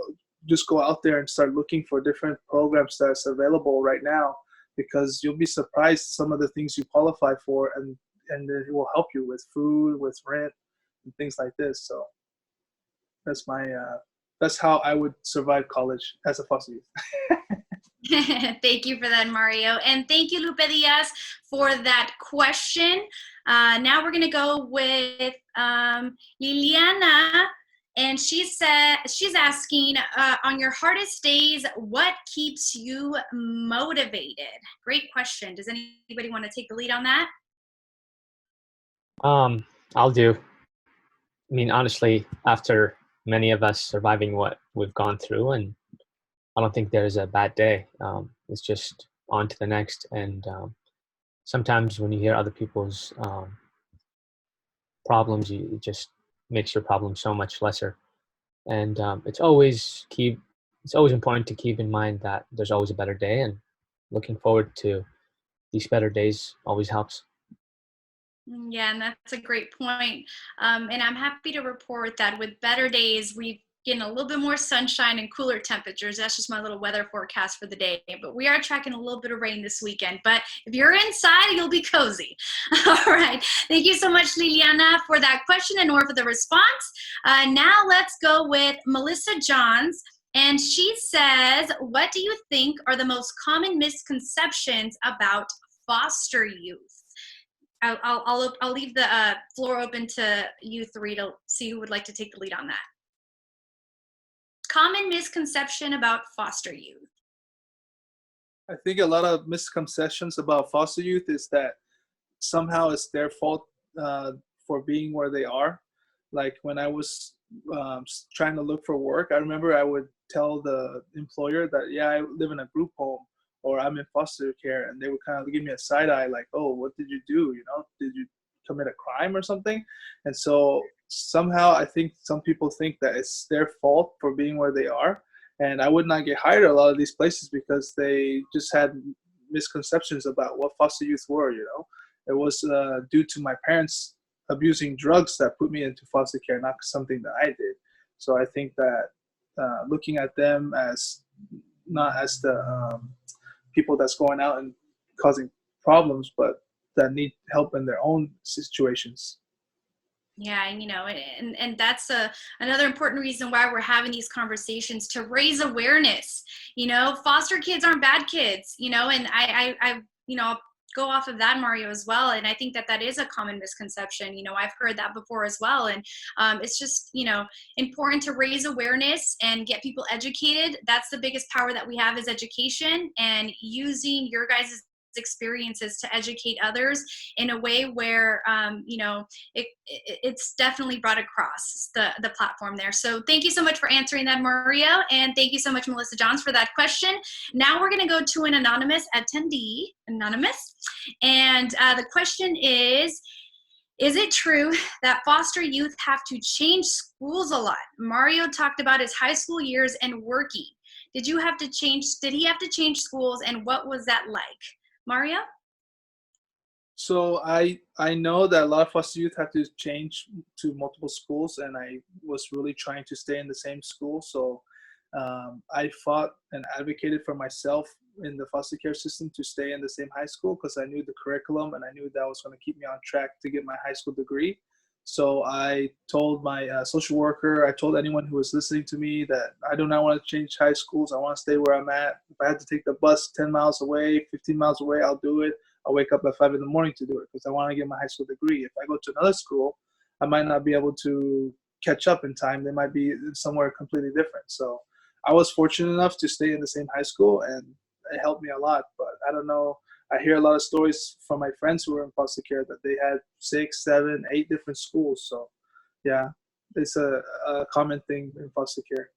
just go out there and start looking for different programs that's available right now, because you'll be surprised some of the things you qualify for, and it will help you with food, with rent, and things like this. So that's my that's how I would survive college as a foster youth. Thank you for that, Mario. And thank you, Lupe Diaz, for that question. Now we're going to go with Liliana. And she's asking, on your hardest days, what keeps you motivated? Great question. Does anybody want to take the lead on that? I'll do. I mean, honestly, after many of us surviving what we've gone through, and I don't think there's a bad day. It's just on to the next. And sometimes when you hear other people's problems, it just makes your problem so much lesser. And it's always important to keep in mind that there's always a better day, and looking forward to these better days always helps. Yeah, and that's a great point. And I'm happy to report that with better days, we've getting a little bit more sunshine and cooler temperatures. That's just my little weather forecast for the day. But we are tracking a little bit of rain this weekend. But if you're inside, you'll be cozy. All right. Thank you so much, Liliana, for that question and Nora for the response. Now let's go with Melissa Johns. And she says, what do you think are the most common misconceptions about foster youth? I'll leave the floor open to you three to see who would like to take the lead on that. Common misconception about foster youth. I think a lot of misconceptions about foster youth is that somehow it's their fault for being where they are. Like when I was trying to look for work, I remember I would tell the employer that, yeah, I live in a group home or I'm in foster care, and they would kind of give me a side eye like, oh, what did you do? You know, did you commit a crime or something? And so somehow I think some people think that it's their fault for being where they are. And I would not get hired at a lot of these places because they just had misconceptions about what foster youth were, you know. It was due to my parents abusing drugs that put me into foster care, not something that I did. So I think that looking at them as not as the people that's going out and causing problems, but that need help in their own situations. Yeah, and you know, and that's another important reason why we're having these conversations, to raise awareness. You know, foster kids aren't bad kids. You know, and I you know, go off of that, Mario, as well. And I think that is a common misconception. You know, I've heard that before as well. And it's just, you know, important to raise awareness and get people educated. That's the biggest power that we have, is education, and using your guys' experiences to educate others in a way where you know, it's definitely brought across the platform there. So thank you so much for answering that, Mario, and thank you so much, Melissa Johns, for that question. Now we're going to go to an anonymous attendee, and the question is it true that foster youth have to change schools a lot? Mario talked about his high school years and working. Did he have to change schools, and what was that like? Mario? So I know that a lot of foster youth have to change to multiple schools, and I was really trying to stay in the same school. So I fought and advocated for myself in the foster care system to stay in the same high school, because I knew the curriculum and I knew that was going to keep me on track to get my high school degree. So I told my social worker, I told anyone who was listening to me that I do not want to change high schools. I want to stay where I'm at. If I had to take the bus 10 miles away, 15 miles away, I'll do it. I'll wake up at 5 in the morning to do it because I want to get my high school degree. If I go to another school, I might not be able to catch up in time. They might be somewhere completely different. So I was fortunate enough to stay in the same high school, and it helped me a lot. But I don't know. I hear a lot of stories from my friends who were in foster care that they had 6, 7, 8 different schools. So, yeah, it's a common thing in foster care.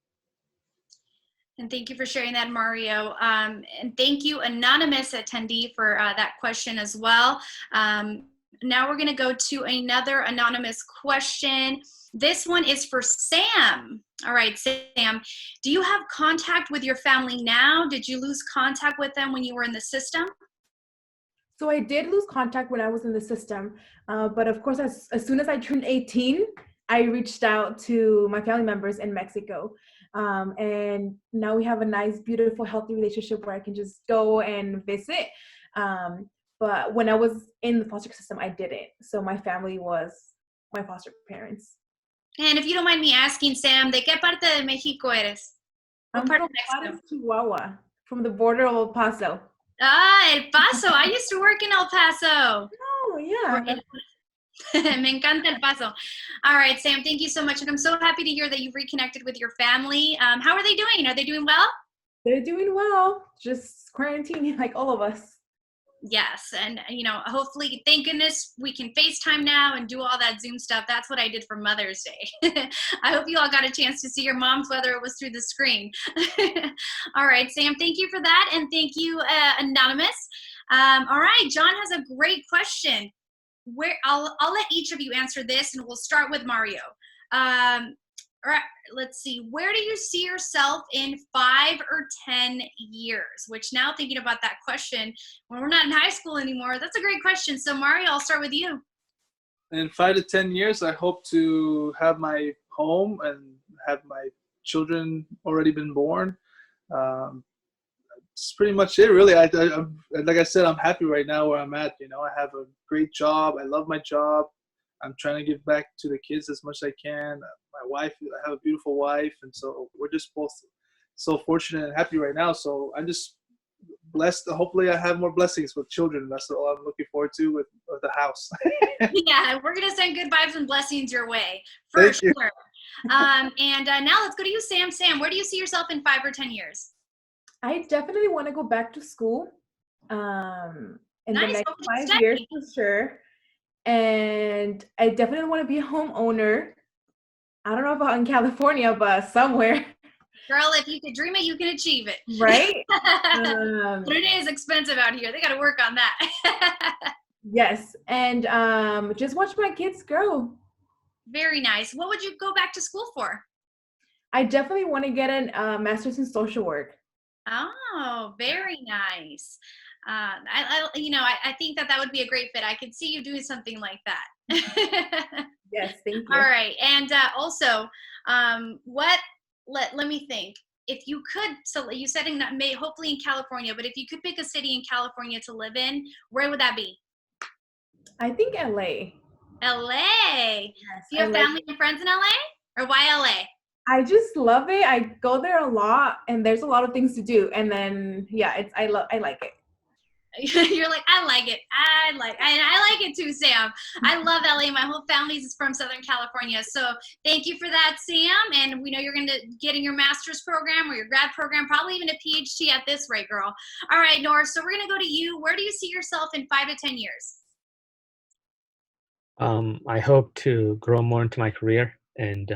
And thank you for sharing that, Mario. And thank you, anonymous attendee, for that question as well. Now we're going to go to another anonymous question. This one is for Sam. All right, Sam, do you have contact with your family now? Did you lose contact with them when you were in the system? So I did lose contact when I was in the system, but of course, as soon as I turned 18, I reached out to my family members in Mexico. And now we have a nice, beautiful, healthy relationship where I can just go and visit. But when I was in the foster system, I didn't. So my family was my foster parents. And if you don't mind me asking, Sam, ¿de qué parte de México eres? I'm part from of Mexico? Juarez, Chihuahua, from the border of El Paso. Ah, El Paso. I used to work in El Paso. Oh, yeah. Me encanta El Paso. All right, Sam, thank you so much. And I'm so happy to hear that you've reconnected with your family. How are they doing? Are they doing well? They're doing well, just quarantining like all of us. Yes, and hopefully, thank goodness we can FaceTime now and do all that Zoom stuff. That's what I did for Mother's Day. I hope you all got a chance to see your moms, whether it was through the screen. All right, Sam, thank you for that, and thank you, Anonymous. All right, John has a great question. I'll let each of you answer this, and we'll start with Mario. All right, let's see. Where do you see yourself in 5 or 10 years? Which, now thinking about that question, when we're not in high school anymore, that's a great question. So Mario, I'll start with you. In 5 to 10 years, I hope to have my home and have my children already been born. It's pretty much it, really. I like I said, I'm happy right now where I'm at. I have a great job. I love my job. I'm trying to give back to the kids as much as I can. My wife, I have a beautiful wife, and so we're just both so fortunate and happy right now. So I'm just blessed. Hopefully I have more blessings with children. That's all I'm looking forward to with the house. Yeah, we're going to send good vibes and blessings your way, for sure. And now let's go to you, Sam. Sam, where do you see yourself in 5 or 10 years? I definitely want to go back to school in the next 5 years for sure. And I definitely want to be a homeowner. I don't know about in California, but somewhere. Girl, if you could dream it, you can achieve it. Right? But it is expensive out here. They got to work on that. Yes. And just watch my kids grow. Very nice. What would you go back to school for? I definitely want to get a master's in social work. Oh, very nice. I think that would be a great fit. I could see you doing something like that. Yes, thank you. All right, and also, let me think. If you could, so you said hopefully in California, but if you could pick a city in California to live in, where would that be? I think LA. LA. Yes, Do you have family and friends in LA, or why LA? I just love it. I go there a lot, and there's a lot of things to do. And then, yeah, I like it. You're like, I like it. I like it too, Sam. I love LA. My whole family's from Southern California. So thank you for that, Sam. And we know you're going to get in your master's program or your grad program, probably even a PhD at this rate, girl. All right, Nora. So we're going to go to you. Where do you see yourself in 5 to 10 years? I hope to grow more into my career and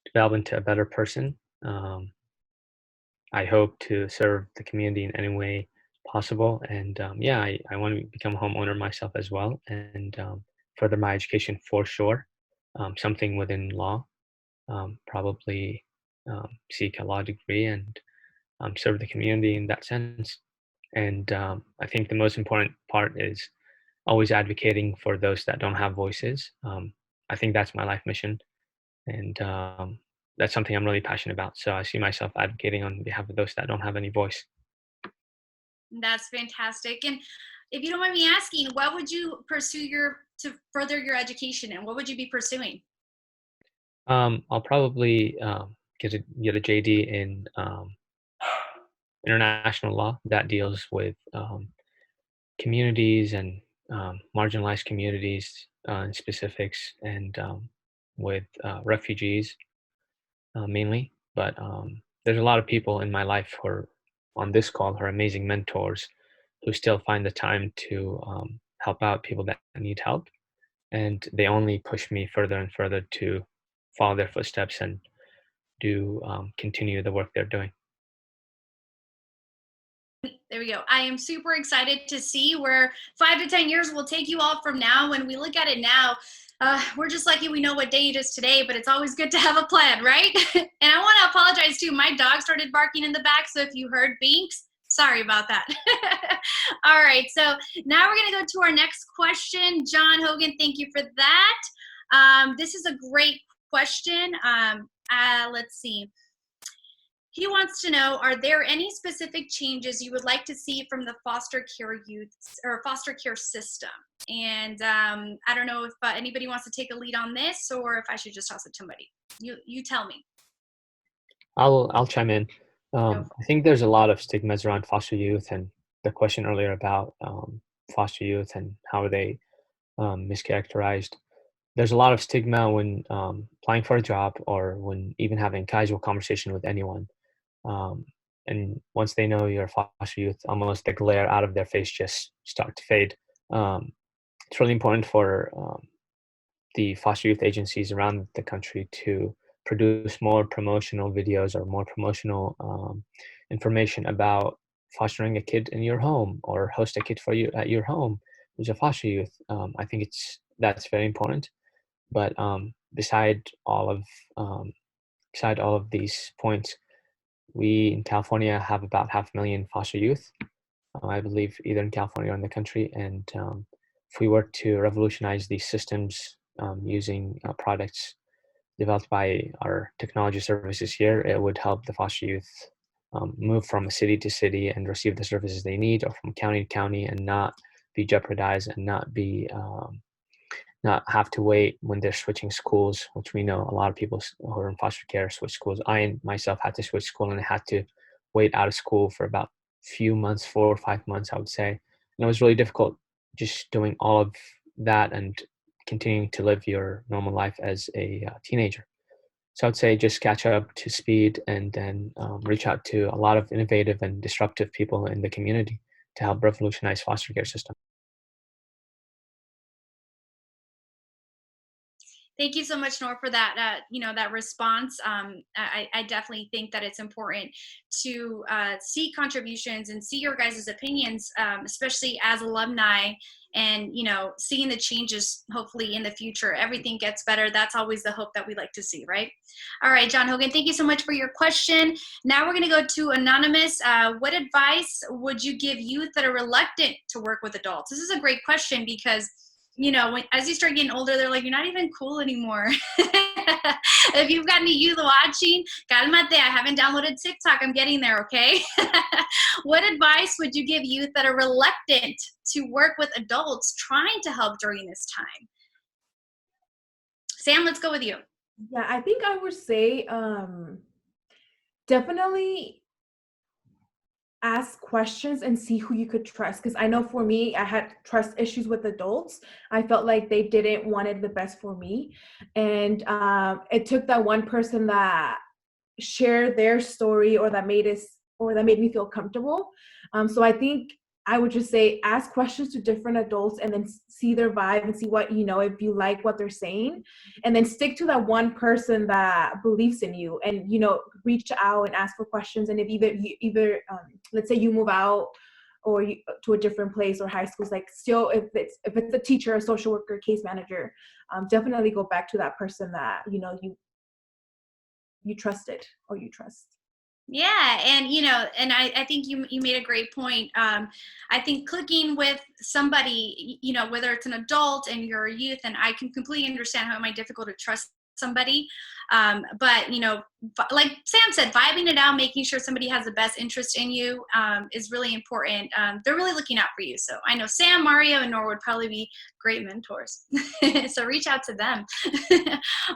develop into a better person. I hope to serve the community in any way possible. And I want to become a homeowner myself as well, and further my education for sure. Something within law, probably seek a law degree and serve the community in that sense. And I think the most important part is always advocating for those that don't have voices. I think that's my life mission, and that's something I'm really passionate about. So I see myself advocating on behalf of those that don't have any voice. That's fantastic. And if you don't mind me asking, what would you pursue to further your education, and what would you be pursuing? I'll probably get a JD in international law that deals with communities and marginalized communities in specifics, and with refugees mainly. But there's a lot of people in my life who are on this call who are amazing mentors who still find the time to help out people that need help. And they only push me further and further to follow their footsteps and do continue the work they're doing. There we go. I am super excited to see where 5 to 10 years will take you all from now. When we look at it now, we're just lucky we know what day it is today, but it's always good to have a plan, right? And I want to apologize too. My dog started barking in the back, so if you heard Binks, sorry about that. All right, so now we're going to go to our next question. John Hogan, thank you for that. This is a great question. Let's see. He wants to know, are there any specific changes you would like to see from the foster care youth or foster care system? And I don't know if anybody wants to take a lead on this, or if I should just toss it to somebody. You tell me. I'll chime in. I think there's a lot of stigmas around foster youth, and the question earlier about foster youth and how are they mischaracterized. There's a lot of stigma when applying for a job, or when even having casual conversation with anyone. And once they know you're a foster youth, almost the glare out of their face just start to fade. It's really important for the foster youth agencies around the country to produce more promotional videos or more promotional information about fostering a kid in your home, or host a kid for you at your home who's a foster youth. I think that's very important. But beside all of these points, we in California have about 500,000 foster youth, I believe, either in California or in the country. And if we were to revolutionize these systems using products developed by our technology services here, it would help the foster youth move from city to city and receive the services they need, or from county to county, and not be jeopardized, and not have to wait when they're switching schools, which we know a lot of people who are in foster care switch schools. I myself had to switch school, and I had to wait out of school for about few months, 4 or 5 months, I would say. And it was really difficult just doing all of that and continuing to live your normal life as a teenager. So I would say just catch up to speed, and then reach out to a lot of innovative and disruptive people in the community to help revolutionize foster care system. Thank you so much, Nor, for that. That response. I definitely think that it's important to see contributions and see your guys' opinions, especially as alumni, and seeing the changes. Hopefully, in the future, everything gets better. That's always the hope that we like to see, right? All right, John Hogan, thank you so much for your question. Now we're going to go to Anonymous. What advice would you give youth that are reluctant to work with adults? This is a great question, because as you start getting older, they're like, you're not even cool anymore. If you've got any youth watching, calmate, I haven't downloaded TikTok. I'm getting there, okay? What advice would you give youth that are reluctant to work with adults trying to help during this time? Sam, let's go with you. Yeah, I think I would say definitely ask questions and see who you could trust. Because I know for me, I had trust issues with adults. I felt like they didn't wanted the best for me. And it took that one person that shared their story, or that made me feel comfortable. So I think I would just say ask questions to different adults, and then see their vibe, and see what, if you like what they're saying, and then stick to that one person that believes in you, and, reach out and ask for questions. And if either let's say you move out, or to a different place, or high schools, like, still, if it's a teacher, a social worker, case manager, definitely go back to that person that, you trusted, or you trust. Yeah, and I think you made a great point. I think clicking with somebody, whether it's an adult and you're a youth, and I can completely understand how it might be difficult to trust somebody. But like Sam said, vibing it out, making sure somebody has the best interest in you is really important. They're really looking out for you. So I know Sam, Mario, and Nora would probably be great mentors. So reach out to them.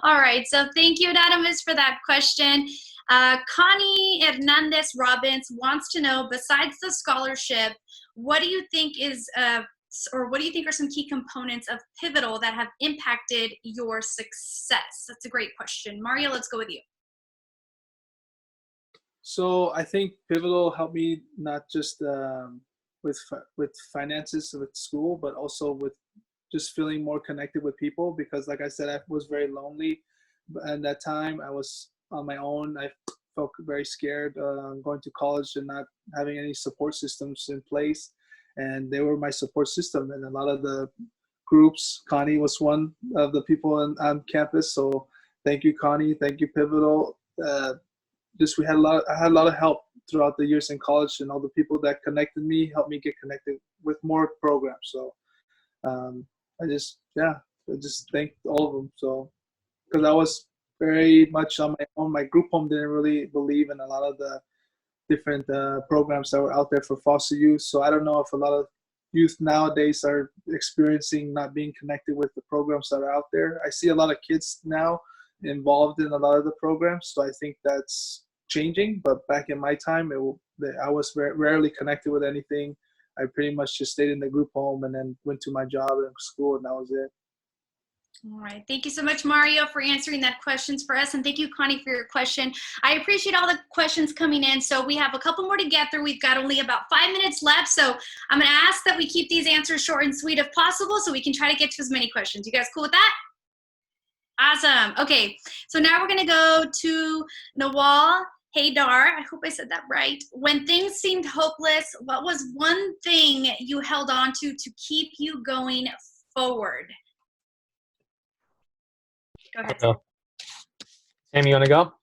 All right. So thank you, Anonymous, for that question. Connie Hernandez Robbins wants to know, besides the scholarship, what do you think are some key components of Pivotal that have impacted your success? That's a great question. Mario, let's go with you. So I think Pivotal helped me not just with finances with school, but also with just feeling more connected with people, because like I said, I was very lonely. And that time I was on my own. I felt very scared going to college and not having any support systems in place. And they were my support system. And a lot of the groups, Connie was one of the people on campus. So thank you, Connie. Thank you, Pivotal. I had a lot of help throughout the years in college, and all the people that connected me helped me get connected with more programs. So I just thank all of them. So because I was very much on my own, my group home didn't really believe in a lot of the different programs that were out there for foster youth. So I don't know if a lot of youth nowadays are experiencing not being connected with the programs that are out there. I see a lot of kids now involved in a lot of the programs, so I think that's changing. But back in my time, I was rarely connected with anything. I pretty much just stayed in the group home and then went to my job and school, and that was it. All right. Thank you so much, Mario, for answering that questions for us. And thank you, Connie, for your question. I appreciate all the questions coming in. So we have a couple more to get through. We've got only about 5 minutes left. So I'm going to ask that we keep these answers short and sweet if possible, so we can try to get to as many questions. You guys cool with that? Awesome. Okay. So now we're going to go to Nawal Haydar. I hope I said that right. When things seemed hopeless, what was one thing you held on to keep you going forward? Go ahead. Sam, you want to go?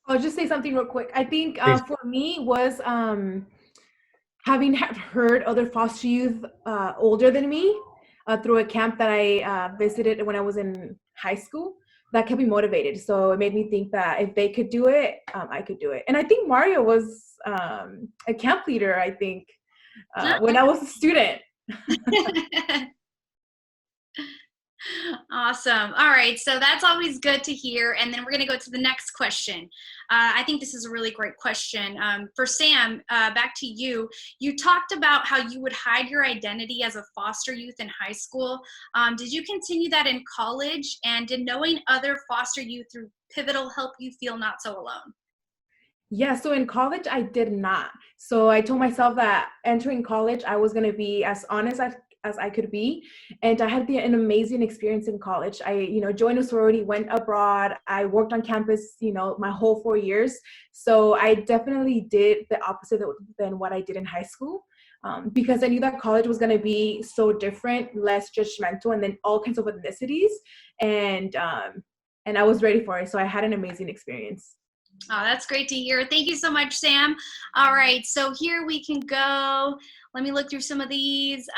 I'll just say something real quick. I think for me was having heard other foster youth older than me through a camp that I visited when I was in high school. That kept me motivated. So it made me think that if they could do it, I could do it. And I think Mario was a camp leader, I think, when I was a student. Awesome. All right. So that's always good to hear. And then we're going to go to the next question. I think this is a really great question. For Sam, back to you. You talked about how you would hide your identity as a foster youth in high school. Did you continue that in college? And did knowing other foster youth through Pivotal help you feel not so alone? Yeah, so in college, I did not. So I told myself that entering college, I was going to be as honest as I could be. And I had an amazing experience in college. I, joined a sorority, went abroad. I worked on campus, my whole 4 years. So I definitely did the opposite than what I did in high school. Because I knew that college was going to be so different, less judgmental, and then all kinds of ethnicities. And I was ready for it. So I had an amazing experience. Oh, that's great to hear. Thank you so much, Sam. All right, so here we can go. Let me look through some of these.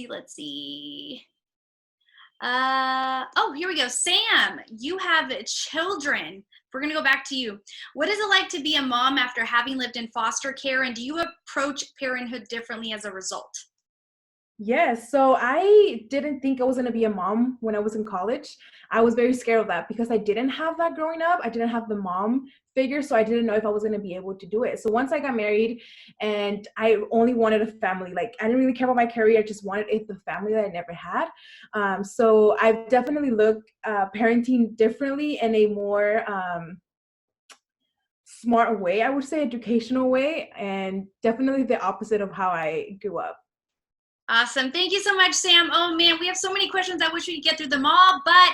Let's see. Oh, here we go. Sam, you have children. We're going to go back to you. What is it like to be a mom after having lived in foster care, and do you approach parenthood differently as a result? Yes, so I didn't think I was going to be a mom when I was in college. I was very scared of that because I didn't have that growing up. I didn't have the mom figure, so I didn't know if I was going to be able to do it. So once I got married and I only wanted a family, like I didn't really care about my career. I just wanted the family that I never had. So I've definitely looked parenting differently in a more smart way, I would say, educational way, and definitely the opposite of how I grew up. Awesome. Thank you so much, Sam. Oh, man, we have so many questions. I wish we could get through them all, but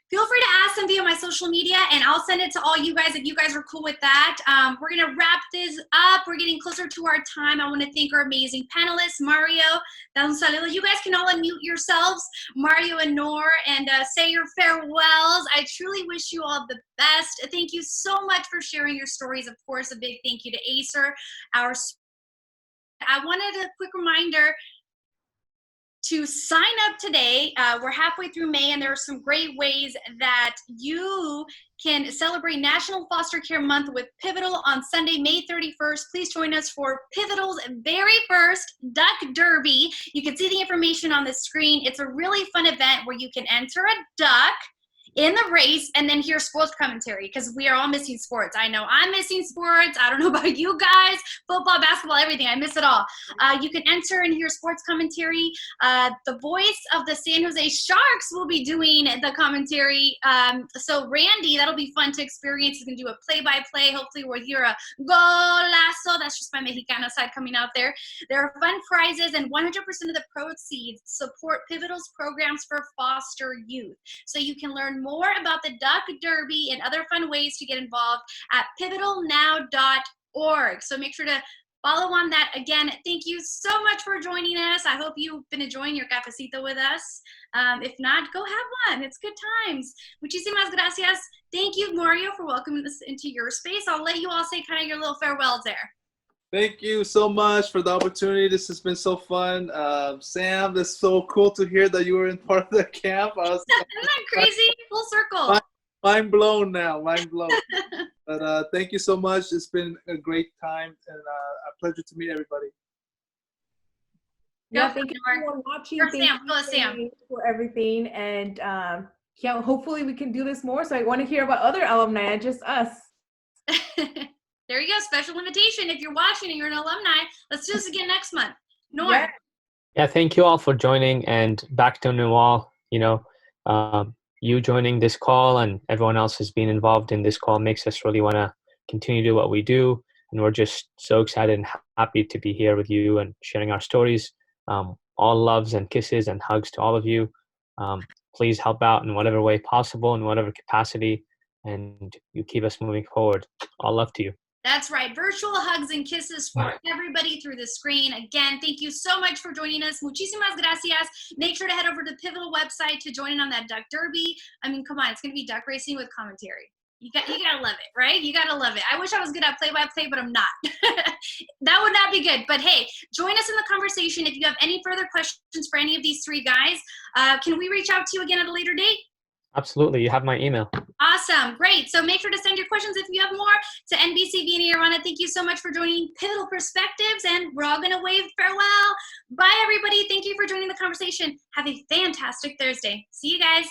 feel free to ask them via my social media, and I'll send it to all you guys if you guys are cool with that. We're going to wrap this up. We're getting closer to our time. I want to thank our amazing panelists, Mario, un saludo. You guys can all unmute yourselves, Mario and Noor, and say your farewells. I truly wish you all the best. Thank you so much for sharing your stories. Of course, a big thank you to Acer. I wanted a quick reminder, to sign up today. We're halfway through May, and there are some great ways that you can celebrate National Foster Care Month with Pivotal on Sunday, May 31st. Please join us for Pivotal's very first Duck Derby. You can see the information on the screen. It's a really fun event where you can enter a duck in the race and then hear sports commentary, because we are all missing sports. I know I'm missing sports. I don't know about you guys. Football, basketball, everything. I miss it all. You can enter and hear sports commentary. The voice of the San Jose Sharks will be doing the commentary. So Randy, that'll be fun to experience. You can do a play-by-play. Hopefully we'll hear a golazo. That's just my Mexicana side coming out there. There are fun prizes, and 100% of the proceeds support Pivotal's programs for foster youth. So you can learn more about the Duck Derby and other fun ways to get involved at pivotalnow.org. So make sure to follow on that. Again, thank you so much for joining us. I hope you've been enjoying your cafecito with us. If not, go have one. It's good times. Muchísimas gracias. Thank you, Mario, for welcoming us into your space. I'll let you all say kind of your little farewells there. Thank you so much for the opportunity. This has been so fun. Sam, it's so cool to hear that you were in part of the camp. Isn't that crazy? Full circle. Mind blown now, mind blown. But thank you so much. It's been a great time and a pleasure to meet everybody. Yeah, thank you for watching. Thank you for everything. And yeah, hopefully we can do this more. So I want to hear about other alumni, not just us. There you go. Special invitation. If you're watching and you're an alumni, let's do this again next month. Norm. Yeah, thank you all for joining. And back to Noel, you joining this call and everyone else has been involved in this call makes us really want to continue to do what we do. And we're just so excited and happy to be here with you and sharing our stories. All loves and kisses and hugs to all of you. Please help out in whatever way possible, in whatever capacity, and you keep us moving forward. All love to you. That's right. Virtual hugs and kisses for everybody through the screen. Again, thank you so much for joining us. Muchísimas gracias. Make sure to head over to the Pivotal website to join in on that Duck Derby. I mean, come on, it's going to be duck racing with commentary. You gotta love it, right? You gotta love it. I wish I was good at play-by-play, but I'm not. That would not be good. But hey, join us in the conversation. If you have any further questions for any of these three guys, can we reach out to you again at a later date? Absolutely. You have my email. Awesome. Great. So make sure to send your questions if you have more to NBC Vienna Irana. Thank you so much for joining Pivotal Perspectives, and we're all going to wave farewell. Bye, everybody. Thank you for joining the conversation. Have a fantastic Thursday. See you guys.